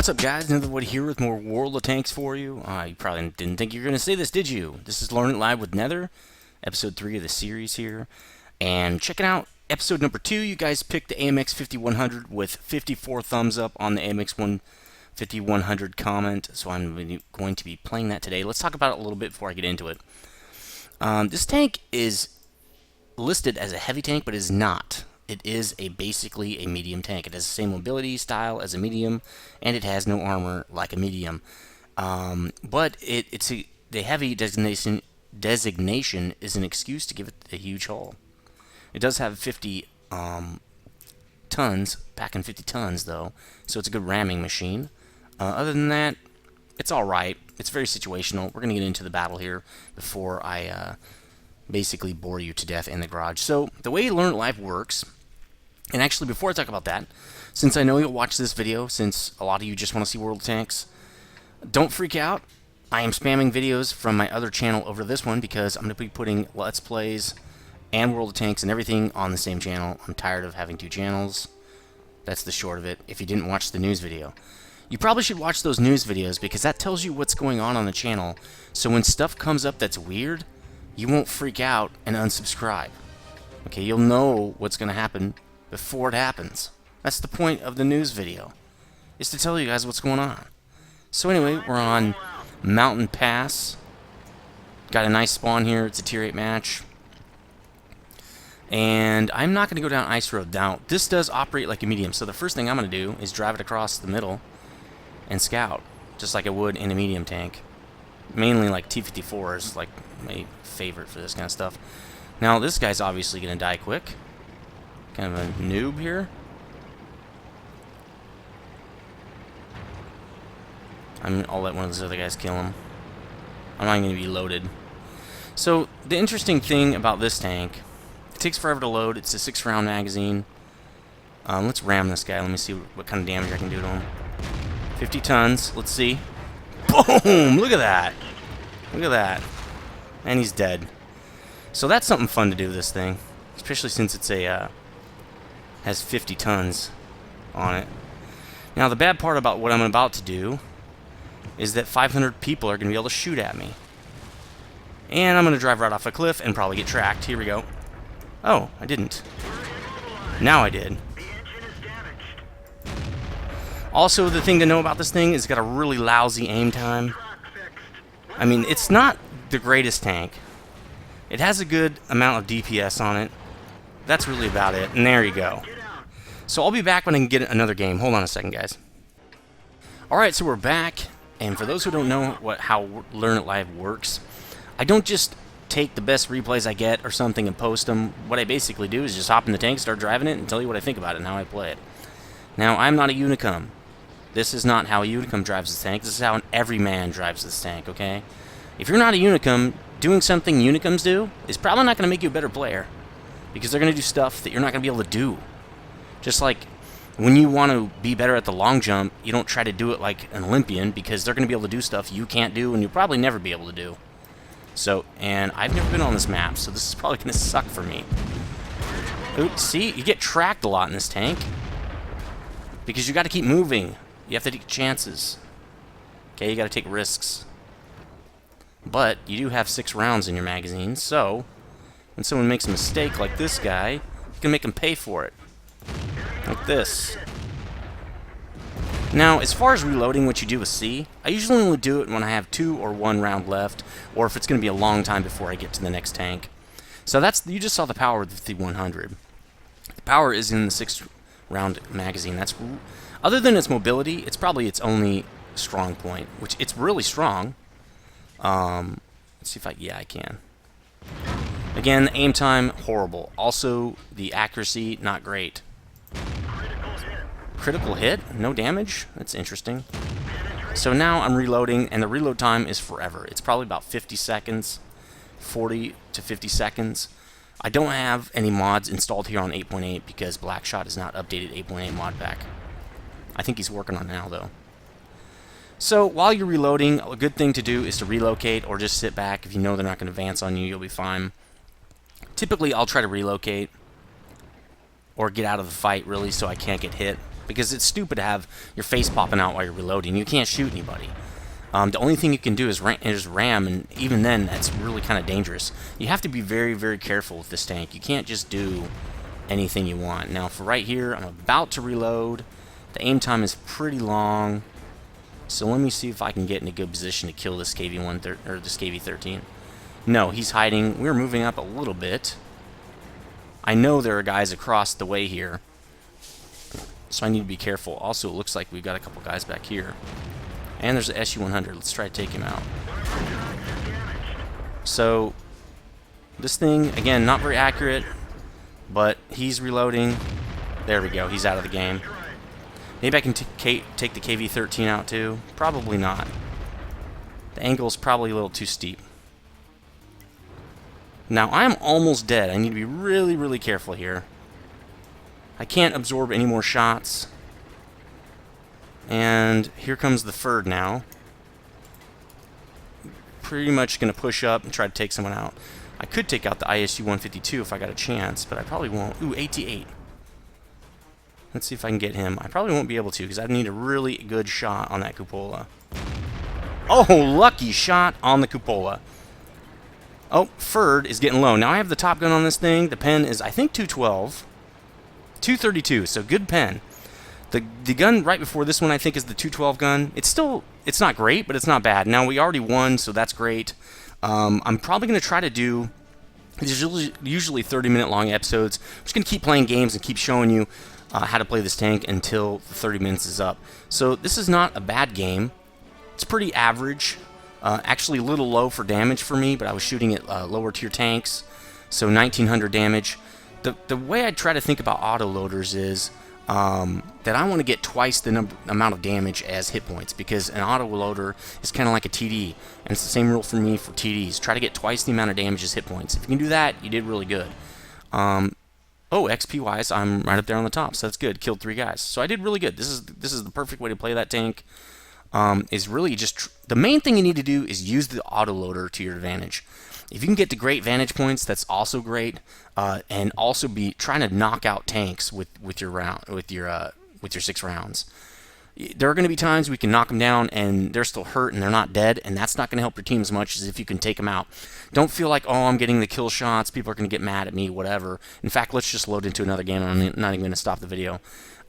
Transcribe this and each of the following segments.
What's up, guys? Nethervvoid here with more World of Tanks for you. You probably didn't think you were going to see this, did you? This is Learn It Live with Nether, episode 3 of the series here. And checking out episode number 2, you guys picked the AMX 5100 with 54 thumbs up on the AMX 5100 comment. So I'm going to be playing that today. Let's talk about it a little bit before I get into it. This tank is listed as a heavy tank, but is not. It is basically a medium tank. It has the same mobility style as a medium, and it has no armor like a medium. But the heavy designation is an excuse to give it a huge hull. It does have 50 tons, packing 50 tons though, so it's a good ramming machine. Other than that, it's alright. It's very situational. We're going to get into the battle here before I basically bore you to death in the garage. So the way Learn It Live works, and actually before I talk about that, since I know you'll watch this video, since a lot of you just want to see World of Tanks, don't freak out. I am spamming videos from my other channel over to this one because I'm going to be putting Let's Plays and World of Tanks and everything on the same channel. I'm tired of having two channels. That's the short of it, if you didn't watch the news video. You probably should watch those news videos because that tells you what's going on the channel, so when stuff comes up that's weird, you won't freak out and unsubscribe. Okay, you'll know what's going to happen before it happens. That's the point of the news video, is to tell you guys what's going on. So anyway, we're on Mountain Pass. Got a nice spawn here. It's a tier 8 match. And I'm not going to go down Ice Road. Now, this does operate like a medium, so the first thing I'm going to do is drive it across the middle and scout, just like I would in a medium tank. Mainly like T-54 is like my favorite for this kind of stuff. Now, this guy's obviously going to die quick. Kind of a noob here. I'll let one of those other guys kill him. I'm not going to be loaded. So, the interesting thing about this tank, it takes forever to load. It's a 6-round magazine. Let's ram this guy. Let me see what kind of damage I can do to him. 50 tons. Let's see. Boom! Look at that. Look at that. And he's dead. So that's something fun to do with this thing. Especially since it's has 50 tons on it. Now the bad part about what I'm about to do is that 500 people are going to be able to shoot at me. And I'm going to drive right off a cliff and probably get tracked. Here we go. Oh, I didn't. Now I did. Also, the thing to know about this thing is it's got a really lousy aim time. I mean, it's not the greatest tank. It has a good amount of DPS on it. That's really about it. And there you go. So I'll be back when I can get another game. Hold on a second, guys. Alright, so we're back. And for those who don't know how Learn It Live works, I don't just take the best replays I get or something and post them. What I basically do is just hop in the tank, start driving it, and tell you what I think about it and how I play it. Now, I'm not a Unicum. This is not how a Unicum drives this tank. This is how an everyman drives this tank, okay? If you're not a Unicum, doing something Unicums do is probably not going to make you a better player. Because they're going to do stuff that you're not going to be able to do. Just like when you want to be better at the long jump, you don't try to do it like an Olympian because they're going to be able to do stuff you can't do and you'll probably never be able to do. So, and I've never been on this map, so this is probably going to suck for me. Oops, see? You get tracked a lot in this tank. Because you got to keep moving. You have to take chances. Okay, you got to take risks. But you do have 6 rounds in your magazine, so when someone makes a mistake like this guy, you can make them pay for it. Like this. Now, as far as reloading what you do with C, I usually only do it when I have 2 or 1 round left, or if it's going to be a long time before I get to the next tank. So you just saw the power of the 5100. The power is in the 6-round magazine. Other than its mobility, it's probably its only strong point, which it's really strong. Let's see if I can. Again, the aim time, horrible. Also, the accuracy, not great. Critical hit? No damage? That's interesting. So now I'm reloading, and the reload time is forever. It's probably about 50 seconds, 40 to 50 seconds. I don't have any mods installed here on 8.8 because Blackshot has not updated 8.8 mod pack. I think he's working on it now, though. So while you're reloading, a good thing to do is to relocate or just sit back. If you know they're not going to advance on you, you'll be fine. Typically, I'll try to relocate or get out of the fight, really, so I can't get hit. because it's stupid to have your face popping out while you're reloading. You can't shoot anybody. The only thing you can do is ram, and even then, that's really kind of dangerous. You have to be very, very careful with this tank. You can't just do anything you want. Now, for right here, I'm about to reload. The aim time is pretty long, so let me see if I can get in a good position to kill this KV-1 or this KV-13. No, he's hiding. We're moving up a little bit. I know there are guys across the way here, so I need to be careful. Also, it looks like we've got a couple guys back here. And there's an SU-100. Let's try to take him out. So, this thing, again, not very accurate, but he's reloading. There we go. He's out of the game. Maybe I can take the KV-13 out too. Probably not. The angle's probably a little too steep. Now, I'm almost dead. I need to be really, really careful here. I can't absorb any more shots. And here comes the Ferd now. Pretty much going to push up and try to take someone out. I could take out the ISU-152 if I got a chance, but I probably won't. Ooh, 88. Let's see if I can get him. I probably won't be able to because I need a really good shot on that cupola. Oh, lucky shot on the cupola. Oh, Ferd is getting low. Now I have the top gun on this thing. The pen is, I think, 212. 232, so good pen. The gun right before this one, I think, is the 212 gun. It's not great, but it's not bad. Now, we already won, so that's great. I'm probably going to try to do, these are usually 30-minute long episodes. I'm just going to keep playing games and keep showing you how to play this tank until the 30 minutes is up. So this is not a bad game. It's pretty average. Actually a little low for damage for me, but I was shooting at lower tier tanks, so 1900 damage. The way I try to think about autoloaders is that I want to get twice the amount of damage as hit points, because an autoloader is kind of like a TD, and it's the same rule for me for TDs. Try to get twice the amount of damage as hit points. If you can do that, you did really good. Oh, XP-wise, I'm right up there on the top, so that's good. Killed 3 guys, so I did really good. This is the perfect way to play that tank. Is really just the main thing you need to do is use the autoloader to your advantage. If you can get to great vantage points, that's also great, and also be trying to knock out tanks with your 6 rounds. There are going to be times we can knock them down and they're still hurt and they're not dead, and that's not going to help your team as much as if you can take them out. Don't feel like, oh, I'm getting the kill shots, people are going to get mad at me, whatever. In fact, let's just load into another game. I'm not even going to stop the video.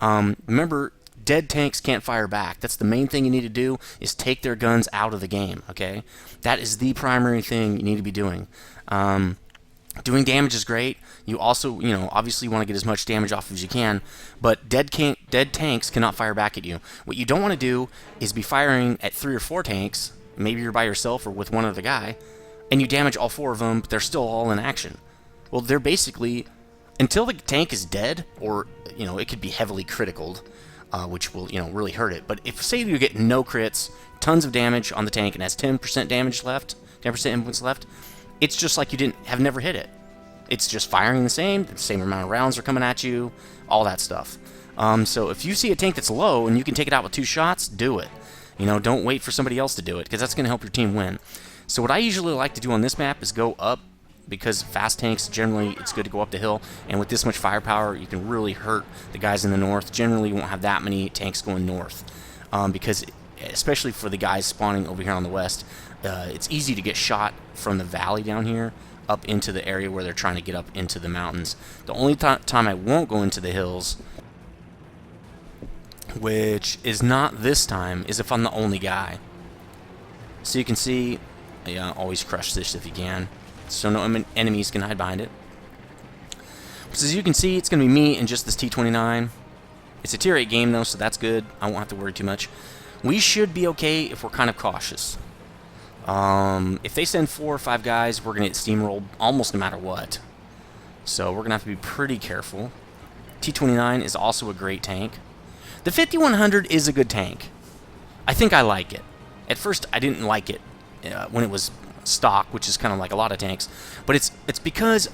Remember, dead tanks can't fire back. That's the main thing you need to do, is take their guns out of the game, okay? That is the primary thing you need to be doing. Doing damage is great. You also, obviously want to get as much damage off as you can, but dead tanks cannot fire back at you. What you don't want to do is be firing at 3 or 4 tanks, maybe you're by yourself or with one other guy, and you damage all 4 of them, but they're still all in action. Well, they're basically, until the tank is dead, or, it could be heavily criticaled, which will, really hurt it. But if, say, you get no crits, tons of damage on the tank, and has 10% damage left, 10% influence left, it's just like you have never hit it. It's just firing the same amount of rounds are coming at you, all that stuff. So if you see a tank that's low and you can take it out with 2 shots, do it. Don't wait for somebody else to do it, because that's going to help your team win. So what I usually like to do on this map is go up, because fast tanks, generally, it's good to go up the hill, and with this much firepower, you can really hurt the guys in the north. Generally, you won't have that many tanks going north, because, especially for the guys spawning over here on the west, it's easy to get shot from the valley down here up into the area where they're trying to get up into the mountains. The only time I won't go into the hills, which is not this time, is if I'm the only guy. So you can see, always crush this if you can, so no enemies can hide behind it. So as you can see, it's going to be me and just this T-29. It's a tier 8 game though, so that's good. I won't have to worry too much. We should be okay if we're kind of cautious. If they send 4 or 5 guys, we're going to get steamrolled almost no matter what. So we're going to have to be pretty careful. T-29 is also a great tank. The 5100 is a good tank. I think I like it. At first, I didn't like it when it was stock, which is kind of like a lot of tanks. But it's because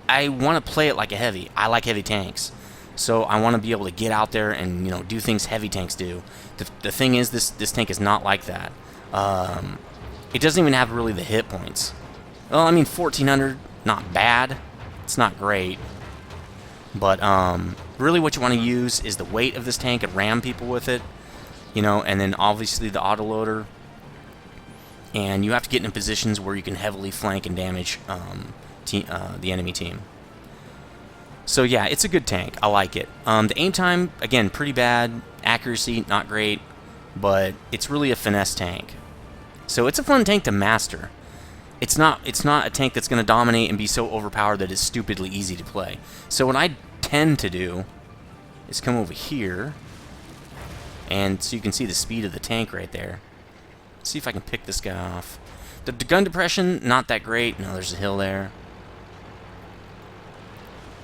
I want to play it like a heavy. I like heavy tanks. So I want to be able to get out there and do things heavy tanks do. The thing is, this tank is not like that. It doesn't even have really the hit points. Well, I mean, 1400, not bad. It's not great. But Really what you want to use is the weight of this tank and ram people with it, you know, and then obviously the autoloader. And you have to get in positions where you can heavily flank and damage the enemy team. So yeah, it's a good tank. I like it. The aim time, again, pretty bad. Accuracy, not great. But it's really a finesse tank. So it's a fun tank to master. It's not a tank that's going to dominate and be so overpowered that it's stupidly easy to play. So what I tend to do is come over here, and so you can see the speed of the tank right there. Let's see if I can pick this guy off. The gun depression, not that great. No, there's a hill there.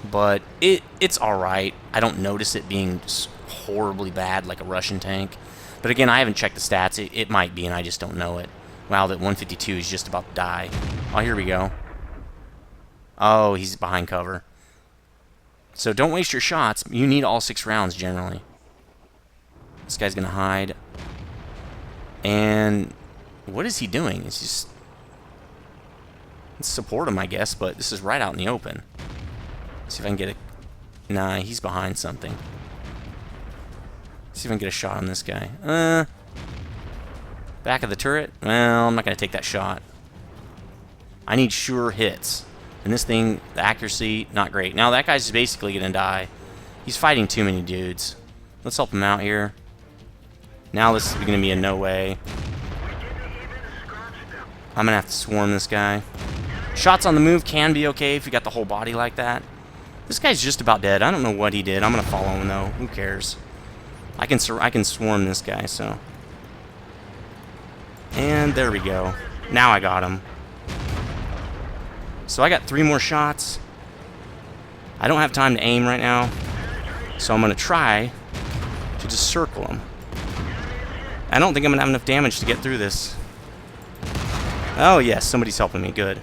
But it's alright. I don't notice it being horribly bad like a Russian tank. But again, I haven't checked the stats. It might be, and I just don't know it. Wow, that 152 is just about to die. Oh, here we go. Oh, he's behind cover. So don't waste your shots. You need all 6 rounds, generally. This guy's going to hide. And what is he doing? It's just... Let's support him, I guess, but this is right out in the open. Let's see if I can get a... Nah, he's behind something. Let's see if I can get a shot on this guy. Back of the turret? Well, I'm not going to take that shot. I need sure hits. And this thing, the accuracy, not great. Now that guy's basically going to die. He's fighting too many dudes. Let's help him out here. Now this is going to be a no way. I'm going to have to swarm this guy. Shots on the move can be okay if you got the whole body like that. This guy's just about dead. I don't know what he did. I'm going to follow him though. Who cares? I can swarm this guy, so... And there we go. Now I got him. So I got 3 more shots. I don't have time to aim right now. So I'm going to try to just circle him. I don't think I'm going to have enough damage to get through this. Oh yes, somebody's helping me. Good.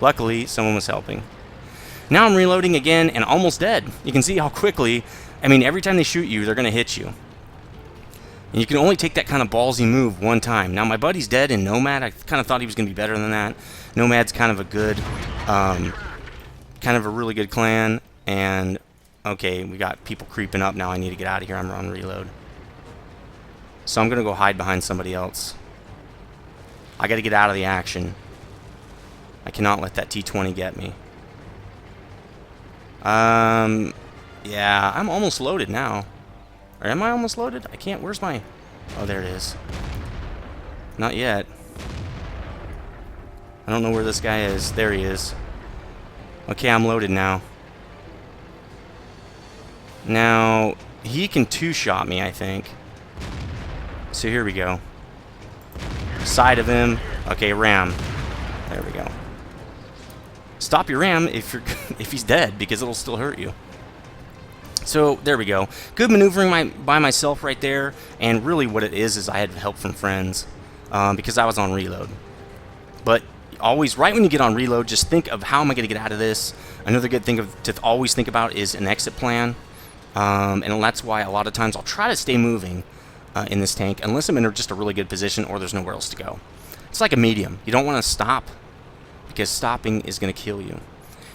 Luckily, someone was helping. Now I'm reloading again and almost dead. You can see how quickly... I mean, every time they shoot you, they're going to hit you. And you can only take that kind of ballsy move one time. Now, my buddy's dead in Nomad. I kind of thought he was going to be better than that. Nomad's kind of a good, kind of a really good clan. And, okay, we got people creeping up now. I need to get out of here. I'm on reload. So I'm going to go hide behind somebody else. I got to get out of the action. I cannot let that T-20 get me. Yeah, I'm almost loaded now. Or am I almost loaded? I can't. Where's my... Oh, there it is. Not yet. I don't know where this guy is. There he is. Okay, I'm loaded now. Now, he can 2-shot me, I think. So here we go. Side of him. Okay, ram. There we go. Stop your ram if he's dead, because it'll still hurt you. So, there we go. Good maneuvering by myself right there. And really what it is I had help from friends. Because I was on reload. But always, right when you get on reload, just think of how am I going to get out of this. Another good thing to always think about is an exit plan. And that's why a lot of times I'll try to stay moving in this tank. Unless I'm in just a really good position or there's nowhere else to go. It's like a medium. You don't want to stop. Because stopping is going to kill you.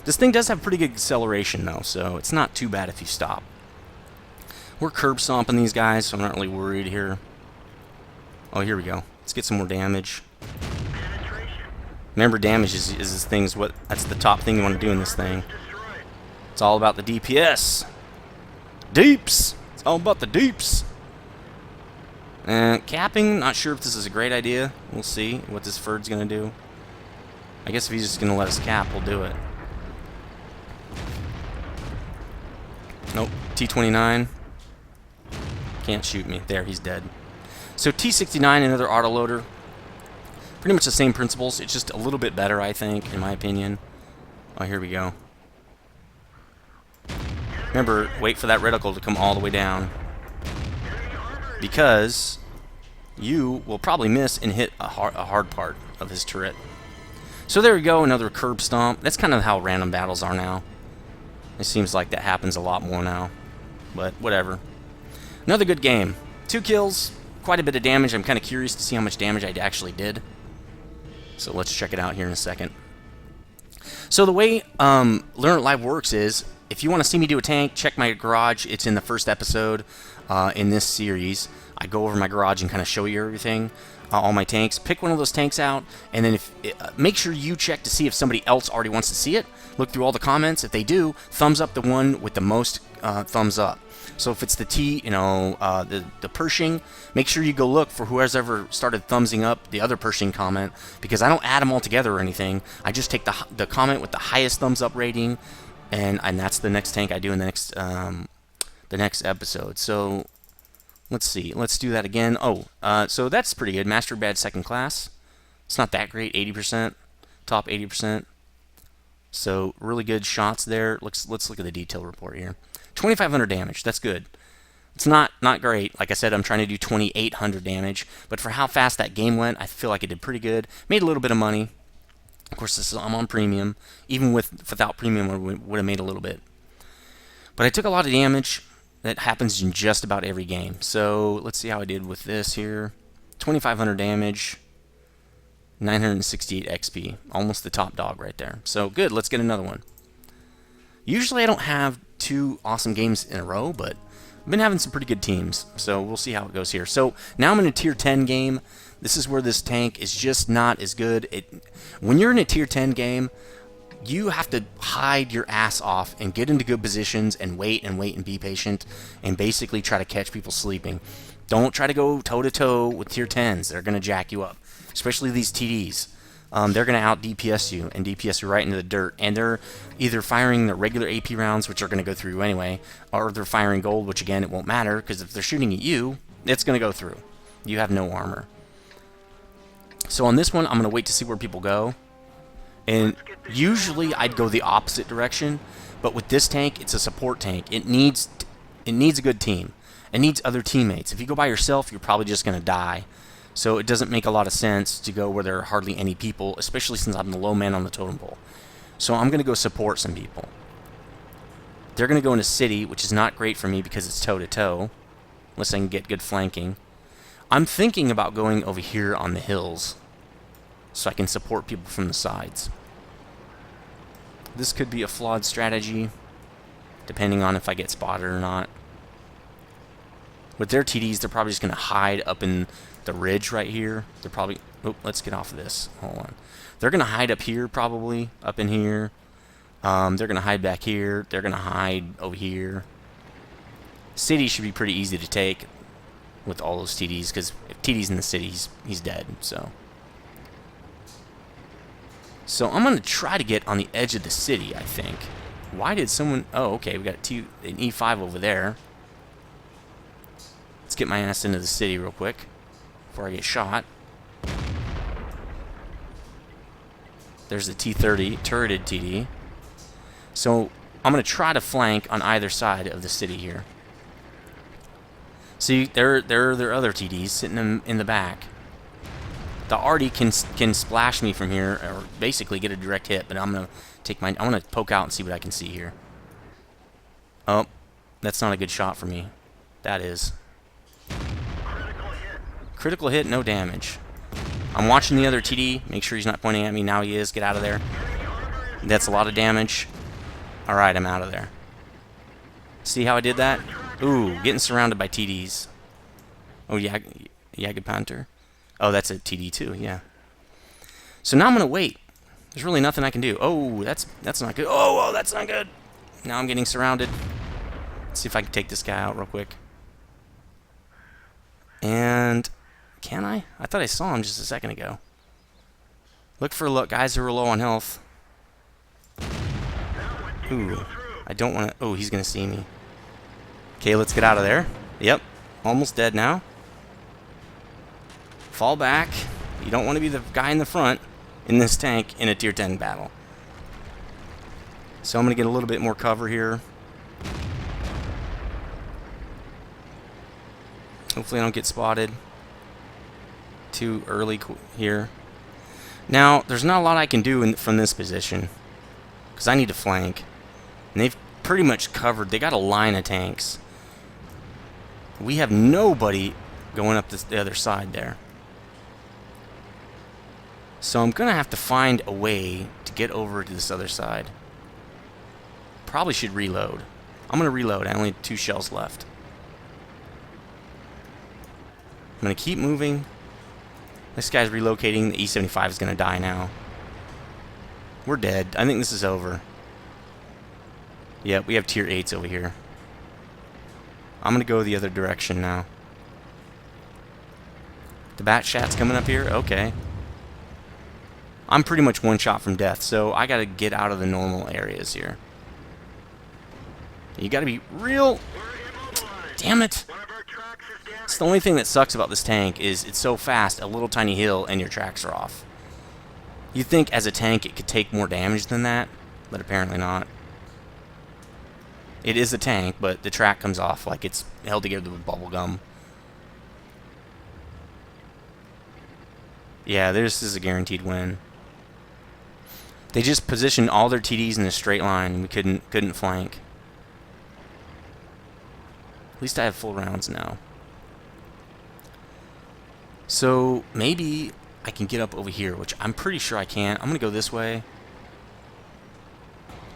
This thing does have pretty good acceleration, though, so it's not too bad if you stop. We're curb stomping these guys, so I'm not really worried here. Oh, here we go. Let's get some more damage. Remember, damage is this thing's that's the top thing you want to do in this thing. It's all about the DPS. Deeps! It's all about the deeps. Capping, not sure if this is a great idea. We'll see what this Ferd's going to do. I guess if he's just going to let us cap, we'll do it. Nope. T-29. Can't shoot me. There, he's dead. So T-69, another autoloader. Pretty much the same principles. It's just a little bit better, I think, in my opinion. Oh, here we go. Remember, wait for that reticle to come all the way down. Because you will probably miss and hit a hard part of his turret. So there we go, another curb stomp. That's kind of how random battles are now. It seems like that happens a lot more now. But whatever. Another good game. 2 kills, quite a bit of damage. I'm kind of curious to see how much damage I actually did. So let's check it out here in a second. So the way Learn It Live works is, if you want to see me do a tank, check my garage. It's in the first episode in this series. I go over my garage and kind of show you everything, all my tanks. Pick one of those tanks out, and then make sure you check to see if somebody else already wants to see it. Look through all the comments. If they do, thumbs up the one with the most thumbs up. So if it's the the Pershing, make sure you go look for whoever's ever started thumbsing up the other Pershing comment, because I don't add them all together or anything. I just take the comment with the highest thumbs up rating, and that's the next tank I do in the next episode. So let's see. Let's do that again. So that's pretty good. Master Bad second class. It's not that great. 80%, top 80%. So really good shots there. Let's look at the detail report here. 2,500 damage. That's good. It's not great. Like I said, I'm trying to do 2,800 damage, but for how fast that game went, I feel like it did pretty good. Made a little bit of money. Of course, I'm on premium. Even without premium, I would have made a little bit. But I took a lot of damage. That happens in just about every game. So let's see how I did with this here. 2,500 damage. 968 XP. Almost the top dog right there. So good. Let's get another one. Usually I don't have 2 awesome games in a row, but I've been having some pretty good teams. So we'll see how it goes here. So now I'm in a tier 10 game. This is where this tank is just not as good. When you're in a tier 10 game, you have to hide your ass off and get into good positions and wait and be patient and basically try to catch people sleeping. Don't try to go toe-to-toe with tier 10s. They're going to jack you up, especially these TDs. They're going to out-DPS you and DPS you right into the dirt. And they're either firing the regular AP rounds, which are going to go through anyway, or they're firing gold, which again, it won't matter, because if they're shooting at you, it's going to go through. You have no armor. So on this one, I'm going to wait to see where people go. And usually I'd go the opposite direction, but with this tank, it's a support tank. It needs a good team. It needs other teammates. If you go by yourself, you're probably just going to die. So it doesn't make a lot of sense to go where there are hardly any people, especially since I'm the low man on the totem pole. So I'm going to go support some people. They're going to go into city, which is not great for me because it's toe-to-toe, unless I can get good flanking. I'm thinking about going over here on the hills so I can support people from the sides. This could be a flawed strategy, depending on if I get spotted or not. With their TDs, they're probably just going to hide up in the ridge right here. They're probably... Oh, let's get off of this. Hold on. They're going to hide up here, probably. Up in here. They're going to hide back here. They're going to hide over here. City should be pretty easy to take with all those TDs, because if TD's in the city, he's dead. So I'm going to try to get on the edge of the city, I think. Why did someone... Oh, okay. We got an E5 over there. Let's get my ass into the city real quick before I get shot. There's the T-30 turreted TD. So I'm going to try to flank on either side of the city here. See, there are other TDs sitting in the back. The Arty can splash me from here, or basically get a direct hit. But I'm gonna poke out and see what I can see here. Oh, that's not a good shot for me. That is. Critical hit, no damage. I'm watching the other TD. Make sure he's not pointing at me. Now he is. Get out of there. That's a lot of damage. Alright, I'm out of there. See how I did that? Ooh, getting surrounded by TDs. Oh, Jagdpanther. Oh, that's a TD too, yeah. So now I'm going to wait. There's really nothing I can do. Oh, that's not good. Oh, that's not good. Now I'm getting surrounded. Let's see if I can take this guy out real quick. And... Can I? I thought I saw him just a second ago. Look for guys who are low on health. Ooh. I don't want to... Oh, he's going to see me. Okay, let's get out of there. Yep. Almost dead now. Fall back. You don't want to be the guy in the front in this tank in a tier 10 battle. So I'm going to get a little bit more cover here. Hopefully I don't get spotted too early here. Now, there's not a lot I can do from this position, because I need to flank. And they've pretty much covered. They got a line of tanks. We have nobody going up the other side there. So I'm going to have to find a way to get over to this other side. probably should reload. I'm going to reload. I only have 2 shells left. I'm going to keep moving. This guy's relocating. The E75 is going to die now. We're dead. I think this is over. Yep, we have tier 8s over here. I'm going to go the other direction now. The bat shat's coming up here? Okay. I'm pretty much one shot from death, so I got to get out of the normal areas here. You got to be real... Damn it! It's the only thing that sucks about this tank is it's so fast, a little tiny hill, and your tracks are off. You'd think as a tank it could take more damage than that, but apparently not. It is a tank, but the track comes off like it's held together with bubble gum. Yeah, this is a guaranteed win. They just positioned all their TDs in a straight line, and we couldn't flank. At least I have full rounds now. So maybe I can get up over here, which I'm pretty sure I can't. I'm going to go this way.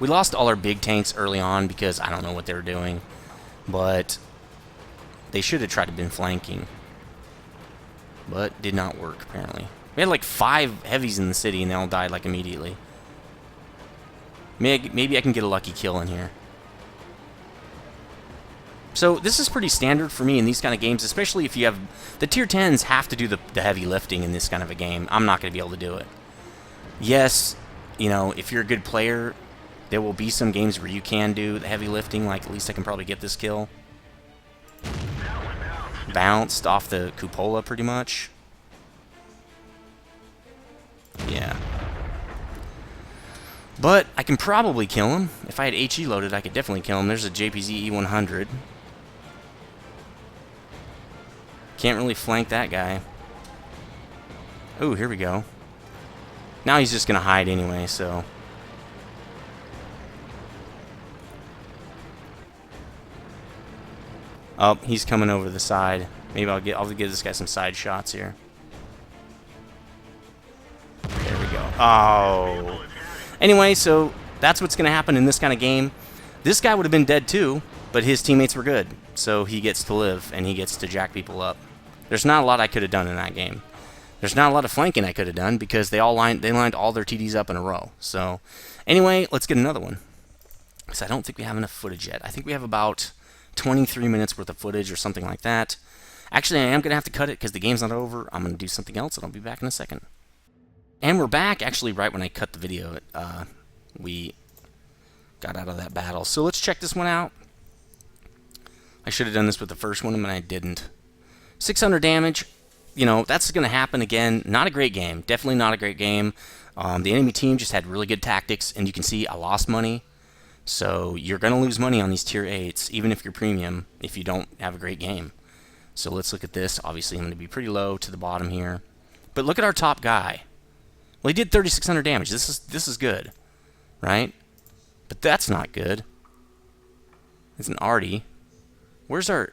We lost all our big tanks early on because I don't know what they were doing. But they should have tried to been flanking. But did not work, apparently. We had like 5 heavies in the city and they all died like immediately. Maybe I can get a lucky kill in here. So this is pretty standard for me in these kind of games, especially if you have... The tier 10s have to do the heavy lifting in this kind of a game. I'm not going to be able to do it. Yes, you know, if you're a good player, there will be some games where you can do the heavy lifting, like at least I can probably get this kill. Bounced off the cupola pretty much. Yeah. But I can probably kill him. If I had HE loaded, I could definitely kill him. There's a JPZ E100. Can't really flank that guy. Oh, here we go. Now he's just going to hide anyway, so... Oh, he's coming over the side. Maybe I'll give this guy some side shots here. There we go. Oh. Anyway, so that's what's going to happen in this kind of game. This guy would have been dead too, but his teammates were good. So he gets to live, and he gets to jack people up. There's not a lot I could have done in that game. There's not a lot of flanking I could have done because they lined all their TDs up in a row. So anyway, let's get another one. Because I don't think we have enough footage yet. I think we have about 23 minutes worth of footage or something like that. Actually, I am going to have to cut it because the game's not over. I'm going to do something else, and I'll be back in a second. And we're back, actually, right when I cut the video. We got out of that battle. So let's check this one out. I should have done this with the first one, but I didn't. 600 damage. You know, that's going to happen again. Not a great game. Definitely not a great game. The enemy team just had really good tactics, and you can see I lost money. So you're going to lose money on these tier 8s, even if you're premium, if you don't have a great game. So let's look at this. Obviously, I'm going to be pretty low to the bottom here. But look at our top guy. Well, he did 3,600 damage. This is good, right? But that's not good. It's an arty. Where's our...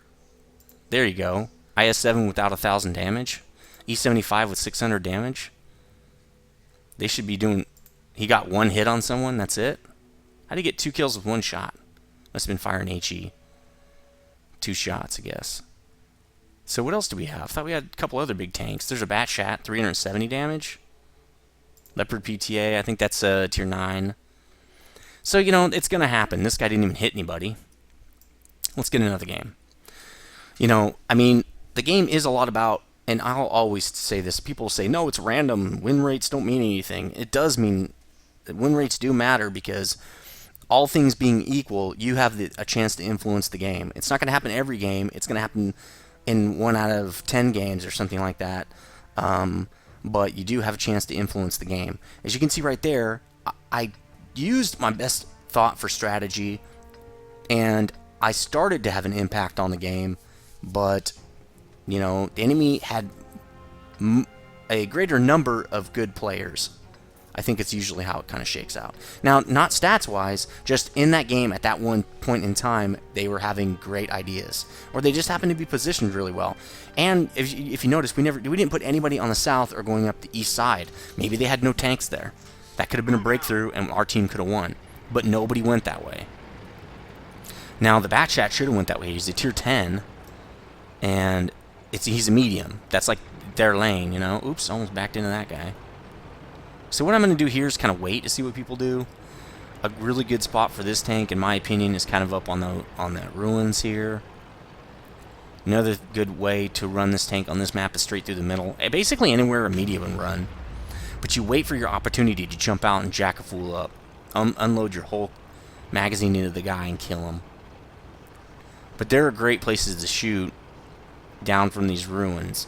There you go. IS-7 without 1,000 damage. E-75 with 600 damage. They should be doing... He got 1 hit on someone. That's it. How'd he get 2 kills with 1 shot? Must have been firing HE. 2 shots, I guess. So what else do we have? I thought we had a couple other big tanks. There's a Bat Shat, 370 damage. Leopard PTA, I think that's tier 9. So, you know, it's going to happen. This guy didn't even hit anybody. Let's get another game. You know, I mean, the game is a lot about, and I'll always say this, people say, no, it's random. Win rates don't mean anything. It does mean that win rates do matter because all things being equal, you have a chance to influence the game. It's not going to happen every game. It's going to happen in 1 out of 10 games or something like that. But you do have a chance to influence the game. As you can see right there, I used my best thought for strategy, and I started to have an impact on the game, but, you know, the enemy had a greater number of good players. I think it's usually how it kind of shakes out. Now, not stats-wise, just in that game at that one point in time, they were having great ideas. Or they just happened to be positioned really well. And if you notice, we didn't put anybody on the south or going up the east side. Maybe they had no tanks there. That could have been a breakthrough, and our team could have won. But nobody went that way. Now, the Batchat should have went that way. He's a tier 10, and he's a medium. That's like their lane, you know? Oops, almost backed into that guy. So what I'm going to do here is kind of wait to see what people do. A really good spot for this tank, in my opinion, is kind of up on the ruins here. Another good way to run this tank on this map is straight through the middle. Basically anywhere a medium would run. But you wait for your opportunity to jump out and jack a fool up. Unload your whole magazine into the guy and kill him. But there are great places to shoot down from these ruins.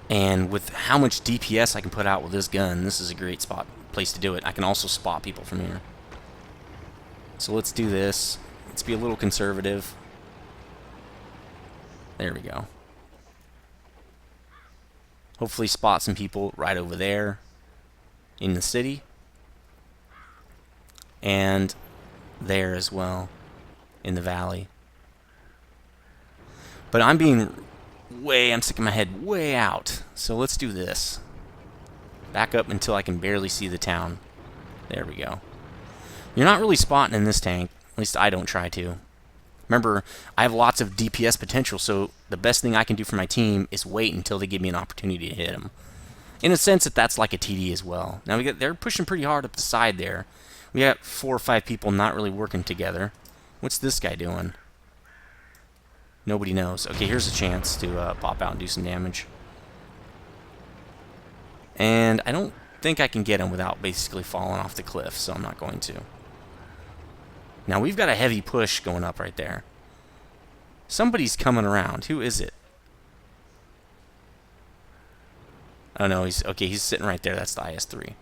And with how much DPS I can put out with this gun, this is a great place to do it. I can also spot people from here. So let's do this. Let's be a little conservative. There we go. Hopefully spot some people right over there in the city. And there as well in the valley. But I'm sticking my head way out. So let's do this. Back up until I can barely see the town. There we go. You're not really spotting in this tank. At least I don't try to. Remember, I have lots of DPS potential, so the best thing I can do for my team is wait until they give me an opportunity to hit them. In a sense, that's like a TD as well. Now, they're pushing pretty hard up the side there. We got 4 or 5 people not really working together. What's this guy doing? Nobody knows. Okay, here's a chance to pop out and do some damage. And I don't think I can get him without basically falling off the cliff, so I'm not going to. Now, we've got a heavy push going up right there. Somebody's coming around. Who is it? Oh, no, he's sitting right there. That's the IS-3.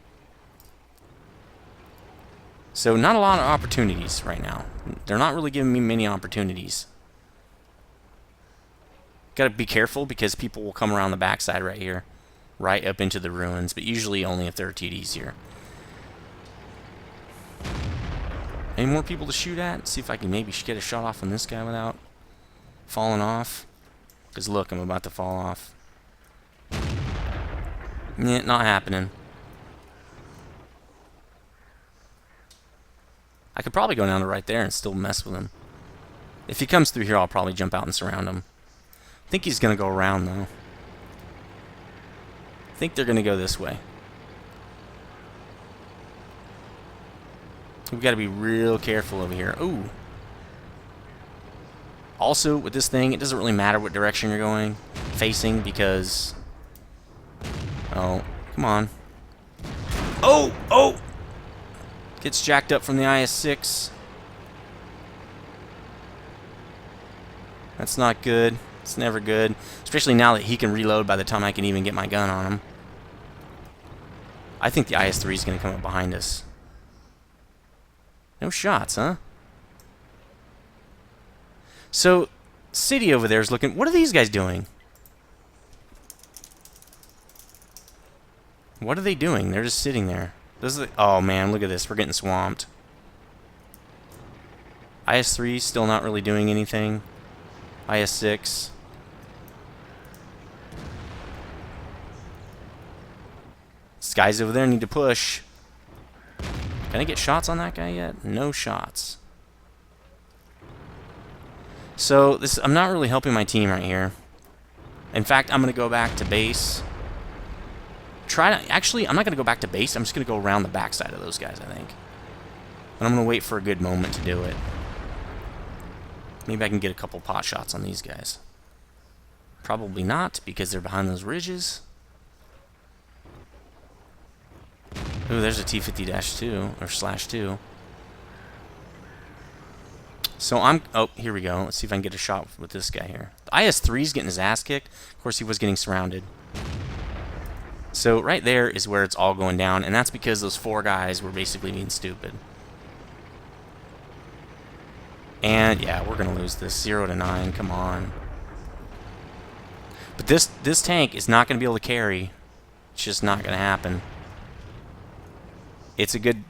So, not a lot of opportunities right now. They're not really giving me many opportunities. Gotta be careful because people will come around the backside right here. Right up into the ruins, but usually only if there are TDs here. Any more people to shoot at? See if I can maybe get a shot off on this guy without falling off. Because look, I'm about to fall off. Yeah, not happening. I could probably go down to right there and still mess with him. If he comes through here, I'll probably jump out and surround him. I think he's going to go around, though. I think they're going to go this way. We've got to be real careful over here. Ooh. Also, with this thing, it doesn't really matter what direction you're going, facing, because... Oh, come on. Oh! Oh! Gets jacked up from the IS-6. That's not good. It's never good. Especially now that he can reload by the time I can even get my gun on him. I think the IS-3 is going to come up behind us. No shots, huh? So, city over there is looking... What are these guys doing? What are they doing? They're just sitting there. Oh, man, look at this. We're getting swamped. IS-3 still not really doing anything. IS-6. These guys over there need to push. Can I get shots on that guy yet? No shots. So, I'm not really helping my team right here. In fact, I'm going to go back to base. Actually, I'm not going to go back to base. I'm just going to go around the backside of those guys, I think. And I'm going to wait for a good moment to do it. Maybe I can get a couple pot shots on these guys. Probably not, because they're behind those ridges. Ooh, there's a T-50-2, or /2. So oh, here we go. Let's see if I can get a shot with this guy here. The IS-3's getting his ass kicked. Of course, he was getting surrounded. So right there is where it's all going down, and that's because those 4 guys were basically being stupid. And yeah, we're gonna lose this 0-9. Come on. But this tank is not gonna be able to carry. It's just not gonna happen. It's a good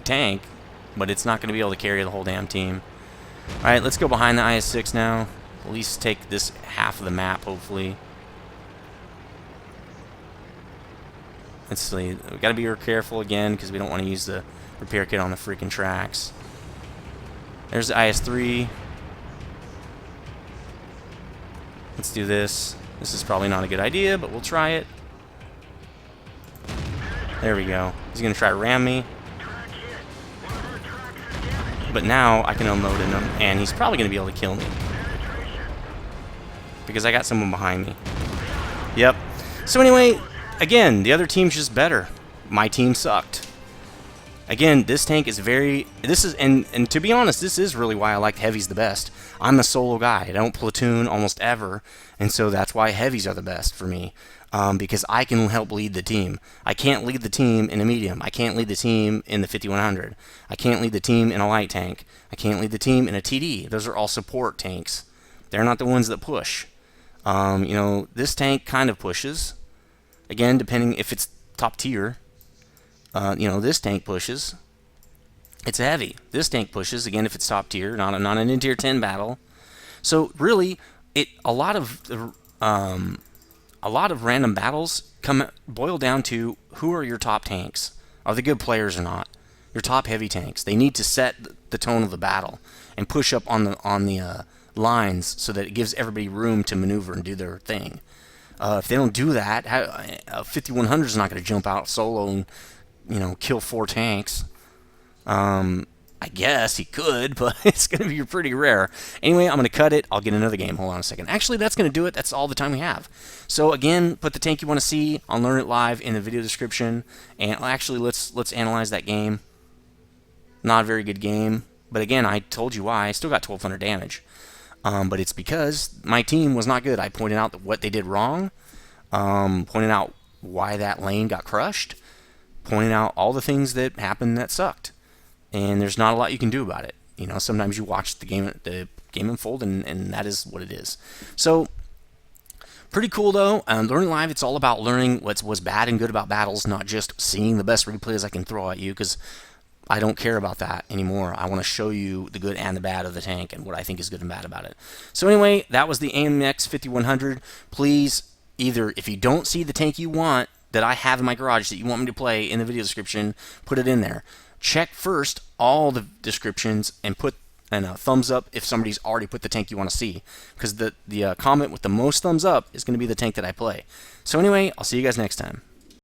tank, but it's not gonna be able to carry the whole damn team. All right, let's go behind the IS-6 now. At least take this half of the map, hopefully. Let's see. We gotta be careful again because we don't want to use the repair kit on the freaking tracks. There's the IS-3. Let's do this. This is probably not a good idea, but we'll try it. There we go. He's going to try to ram me. But now I can unload him, and he's probably going to be able to kill me. Because I got someone behind me. Yep. So anyway, again, the other team's just better. My team sucked. Again, this tank is very... And to be honest, this is really why I like heavies the best. I'm a solo guy. I don't platoon almost ever. And so that's why heavies are the best for me. Because I can help lead the team. I can't lead the team in a medium. I can't lead the team in the 5100. I can't lead the team in a light tank. I can't lead the team in a TD. Those are all support tanks. They're not the ones that push. You know, this tank kind of pushes. Again, depending if it's top tier. You know, this tank pushes. It's heavy. This tank pushes, again, if it's top tier, not an in-tier 10 battle. So really, a lot of random battles boil down to who are your top tanks. Are they good players or not? Your top heavy tanks. They need to set the tone of the battle and push up on the lines so that it gives everybody room to maneuver and do their thing. If they don't do that, a 5100 is not going to jump out solo and, you know, kill 4 tanks. I guess he could, but it's going to be pretty rare. Anyway, I'm going to cut it. I'll get another game. Hold on a second. Actually, that's going to do it. That's all the time we have. So again, put the tank you want to see on Learn It Live in the video description. And actually, let's analyze that game. Not a very good game. But again, I told you why. I still got 1,200 damage. But it's because my team was not good. I pointed out what they did wrong. Pointed out why that lane got crushed. Pointed out all the things that happened that sucked. And there's not a lot you can do about it. You know, sometimes you watch the game unfold, and that is what it is. So, pretty cool though. Learning Live, it's all about learning what's bad and good about battles, not just seeing the best replays I can throw at you, because I don't care about that anymore. I want to show you the good and the bad of the tank and what I think is good and bad about it. So anyway, that was the AMX 5100. Please, either if you don't see the tank you want that I have in my garage that you want me to play in the video description, put it in there. Check first all the descriptions and put a thumbs up if somebody's already put the tank you want to see, because the comment with the most thumbs up is going to be the tank that I play. So anyway, I'll see you guys next time.